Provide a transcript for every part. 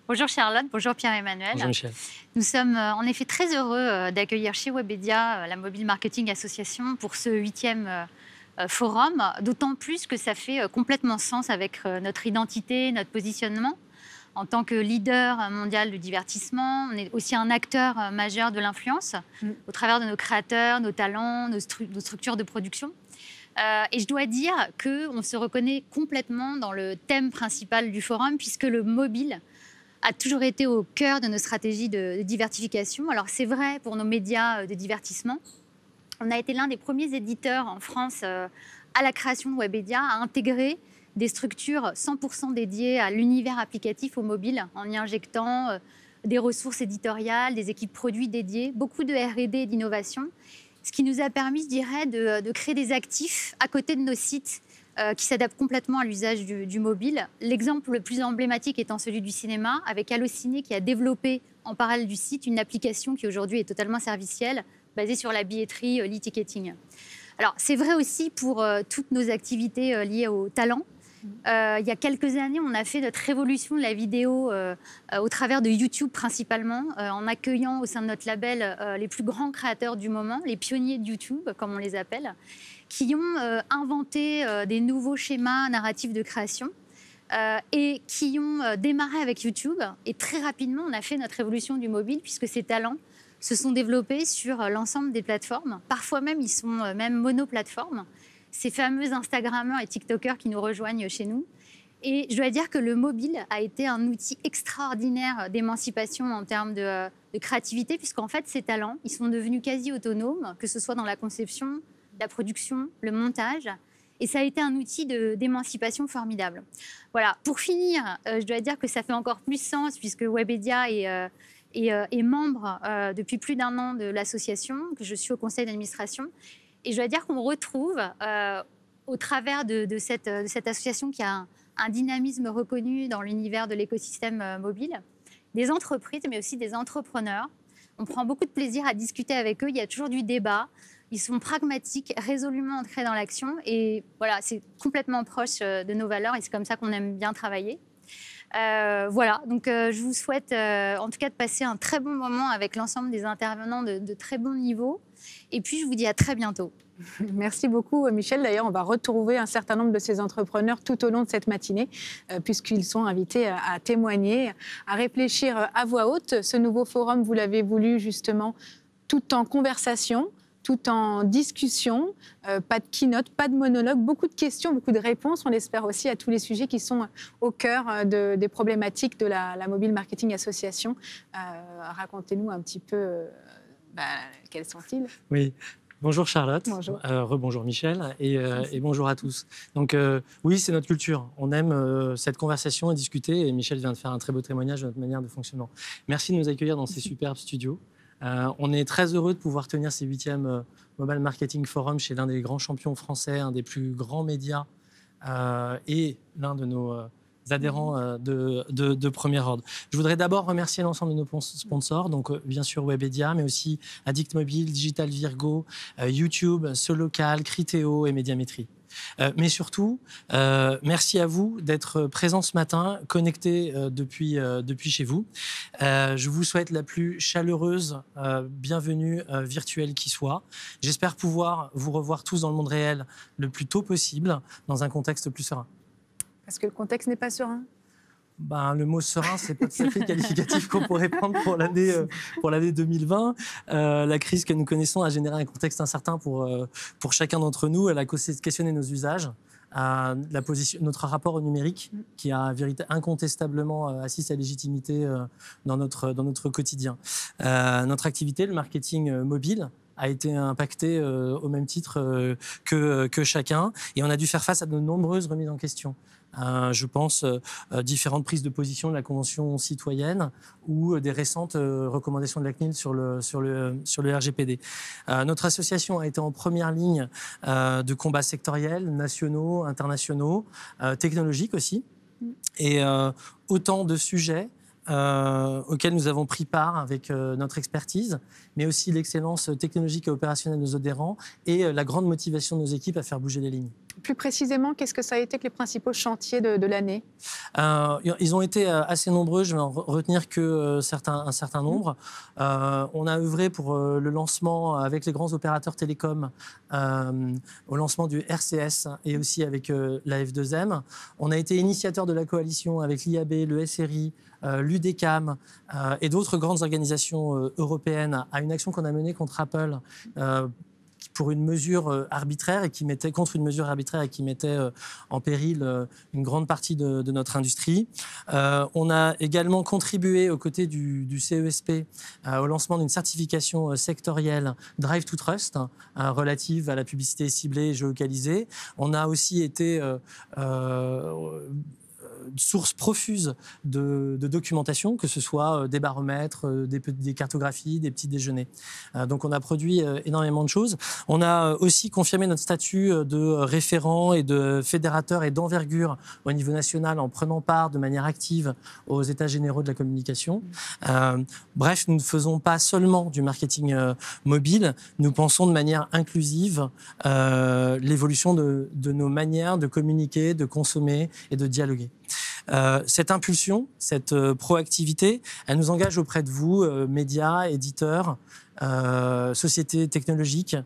Bonjour Charlotte, bonjour Pierre-Emmanuel. Bonjour Michel. Nous sommes en effet très heureux d'accueillir chez Webedia la Mobile Marketing Association pour ce 8e forum, d'autant plus que ça fait complètement sens avec notre identité, notre positionnement. En tant que leader mondial du divertissement, on est aussi un acteur majeur de l'influence au travers de nos créateurs, nos talents, nos structures de production. Et je dois dire qu'on se reconnaît complètement dans le thème principal du forum, puisque le mobile a toujours été au cœur de nos stratégies de diversification. Alors c'est vrai pour nos médias de divertissement. On a été l'un des premiers éditeurs en France à la création de Webedia à intégrer des structures 100% dédiées à l'univers applicatif au mobile, en y injectant des ressources éditoriales, des équipes produits dédiées, beaucoup de R&D et d'innovation, ce qui nous a permis, je dirais, de créer des actifs à côté de nos sites qui s'adaptent complètement à l'usage du mobile. L'exemple le plus emblématique étant celui du cinéma, avec Allociné qui a développé en parallèle du site une application qui aujourd'hui est totalement servicielle, basée sur la billetterie, l'e-ticketing. Alors c'est vrai aussi pour toutes nos activités liées au talent. Il y a quelques années, on a fait notre révolution de la vidéo au travers de YouTube principalement, en accueillant au sein de notre label les plus grands créateurs du moment, les pionniers de YouTube, comme on les appelle, qui ont inventé des nouveaux schémas narratifs de création et qui ont démarré avec YouTube. Et très rapidement, on a fait notre révolution du mobile, puisque ces talents se sont développés sur l'ensemble des plateformes. Parfois même, ils sont même monoplateformes. Ces fameux Instagrammeurs et TikTokers qui nous rejoignent chez nous. Et je dois dire que le mobile a été un outil extraordinaire d'émancipation en termes de créativité, puisqu'en fait, ces talents, ils sont devenus quasi autonomes, que ce soit dans la conception, la production, le montage. Et ça a été un outil d'émancipation formidable. Voilà. Pour finir, je dois dire que ça fait encore plus sens, puisque Webedia est membre depuis plus d'1 an de l'association, que je suis au conseil d'administration. Et je dois dire qu'on retrouve, au travers de cette association qui a un dynamisme reconnu dans l'univers de l'écosystème mobile, des entreprises, mais aussi des entrepreneurs. On prend beaucoup de plaisir à discuter avec eux. Il y a toujours du débat. Ils sont pragmatiques, résolument ancrés dans l'action. Et voilà, c'est complètement proche de nos valeurs et c'est comme ça qu'on aime bien travailler. Voilà, donc je vous souhaite en tout cas de passer un très bon moment avec l'ensemble des intervenants de très bon niveau. Et puis, je vous dis à très bientôt. Merci beaucoup, Michel. D'ailleurs, on va retrouver un certain nombre de ces entrepreneurs tout au long de cette matinée, puisqu'ils sont invités à témoigner, à réfléchir à voix haute. Ce nouveau forum, vous l'avez voulu justement tout en conversation, tout en discussion, pas de keynote, pas de monologue, beaucoup de questions, beaucoup de réponses. On l'espère aussi à tous les sujets qui sont au cœur des problématiques de la Mobile Marketing Association. Racontez-nous un petit peu quels sont-ils ? Oui. Bonjour Charlotte, bonjour. Rebonjour Michel et bonjour à tous. Donc oui, c'est notre culture. On aime cette conversation et discuter et Michel vient de faire un très beau témoignage de notre manière de fonctionnement. Merci de nous accueillir dans ces superbes studios. On est très heureux de pouvoir tenir ces 8e Mobile Marketing Forum chez l'un des grands champions français, un des plus grands médias et l'un de nos adhérents de premier ordre. Je voudrais d'abord remercier l'ensemble de nos sponsors, donc bien sûr Webedia, mais aussi Addict Mobile, Digital Virgo, YouTube, Solocal, Criteo et Médiamétrie. Mais surtout, merci à vous d'être présents ce matin, connectés depuis chez vous. Je vous souhaite la plus chaleureuse bienvenue virtuelle qui soit. J'espère pouvoir vous revoir tous dans le monde réel le plus tôt possible, dans un contexte plus serein. Parce que le contexte n'est pas serein. Le mot serein, c'est pas tout à fait qualificatif qu'on pourrait prendre pour l'année 2020. La crise que nous connaissons a généré un contexte incertain pour chacun d'entre nous. Elle a questionné nos usages, notre rapport au numérique, qui a incontestablement assis sa légitimité dans notre quotidien. Notre activité, le marketing mobile, a été impacté au même titre que chacun. Et on a dû faire face à de nombreuses remises en question. Je pense différentes prises de position de la Convention citoyenne ou des récentes recommandations de la CNIL sur le RGPD. Notre association a été en première ligne de combats sectoriels, nationaux, internationaux, technologiques aussi. Et autant de sujets auxquels nous avons pris part avec notre expertise, mais aussi l'excellence technologique et opérationnelle de nos adhérents et la grande motivation de nos équipes à faire bouger les lignes. Plus précisément, qu'est-ce que ça a été que les principaux chantiers de l'année? Ils ont été assez nombreux, je vais en retenir que un certain nombre. On a œuvré pour le lancement avec les grands opérateurs télécoms, au lancement du RCS et aussi avec la F2M. On a été initiateur de la coalition avec l'IAB, le SRI, l'UDECAM et d'autres grandes organisations européennes à une action qu'on a menée contre Apple pour une mesure arbitraire et qui mettait en péril une grande partie de notre industrie. On a également contribué aux côtés du CESP au lancement d'une certification sectorielle Drive to Trust relative à la publicité ciblée et géolocalisée. On a aussi été source profuse de documentation, que ce soit des baromètres, des cartographies, des petits déjeuners. Donc on a produit énormément de choses. On a aussi confirmé notre statut de référent et de fédérateur et d'envergure au niveau national en prenant part de manière active aux états généraux de la communication. Bref, nous ne faisons pas seulement du marketing mobile, nous pensons de manière inclusive l'évolution de nos manières de communiquer, de consommer et de dialoguer. Cette impulsion, cette proactivité, elle nous engage auprès de vous, médias, éditeurs, sociétés technologiques,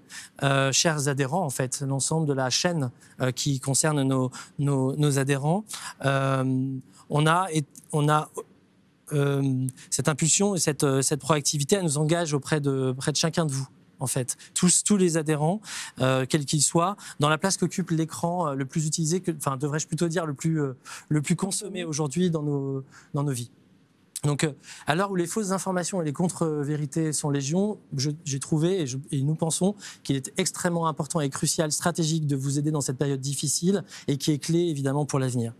chers adhérents, en fait, l'ensemble de la chaîne qui concerne nos adhérents. On a cette impulsion et cette proactivité, elle nous engage auprès de chacun de vous. En fait, tous les adhérents, quels qu'ils soient, dans la place qu'occupe l'écran le plus utilisé, devrais-je plutôt dire le plus consommé aujourd'hui dans nos vies. Donc, à l'heure où les fausses informations et les contre-vérités sont légion, j'ai trouvé et nous pensons qu'il est extrêmement important et crucial, stratégique de vous aider dans cette période difficile et qui est clé évidemment pour l'avenir.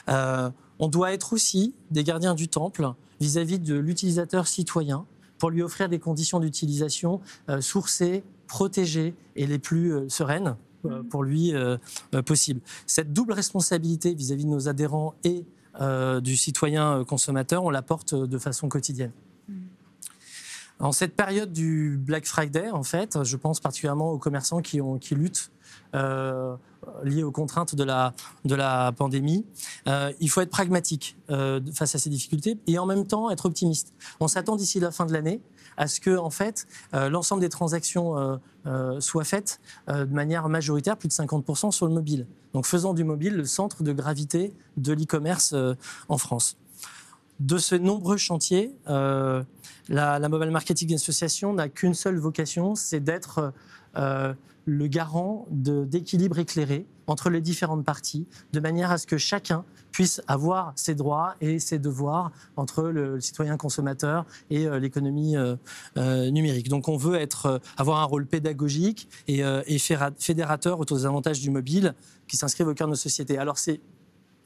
On doit être aussi des gardiens du temple vis-à-vis de l'utilisateur citoyen, pour lui offrir des conditions d'utilisation sourcées, protégées et les plus sereines pour lui possible. Cette double responsabilité vis-à-vis de nos adhérents et du citoyen consommateur, on la porte de façon quotidienne. En cette période du Black Friday, en fait, je pense particulièrement aux commerçants qui luttent liés aux contraintes de la pandémie. Il faut être pragmatique face à ces difficultés et en même temps être optimiste. On s'attend d'ici la fin de l'année à ce que, en fait, l'ensemble des transactions soient faites de manière majoritaire, plus de 50% sur le mobile. Donc faisant du mobile le centre de gravité de l'e-commerce en France. De ces nombreux chantiers, la Mobile Marketing Association n'a qu'une seule vocation, c'est d'être le garant d'équilibre éclairé entre les différentes parties, de manière à ce que chacun puisse avoir ses droits et ses devoirs entre le citoyen consommateur et l'économie numérique. Donc on veut avoir un rôle pédagogique et fédérateur autour des avantages du mobile qui s'inscrivent au cœur de nos sociétés. Alors c'est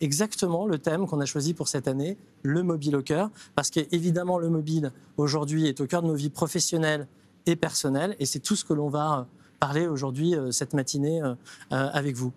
exactement le thème qu'on a choisi pour cette année, le mobile au cœur, parce qu'évidemment le mobile aujourd'hui est au cœur de nos vies professionnelles et personnelles, et c'est tout ce que l'on va parler aujourd'hui cette matinée avec vous.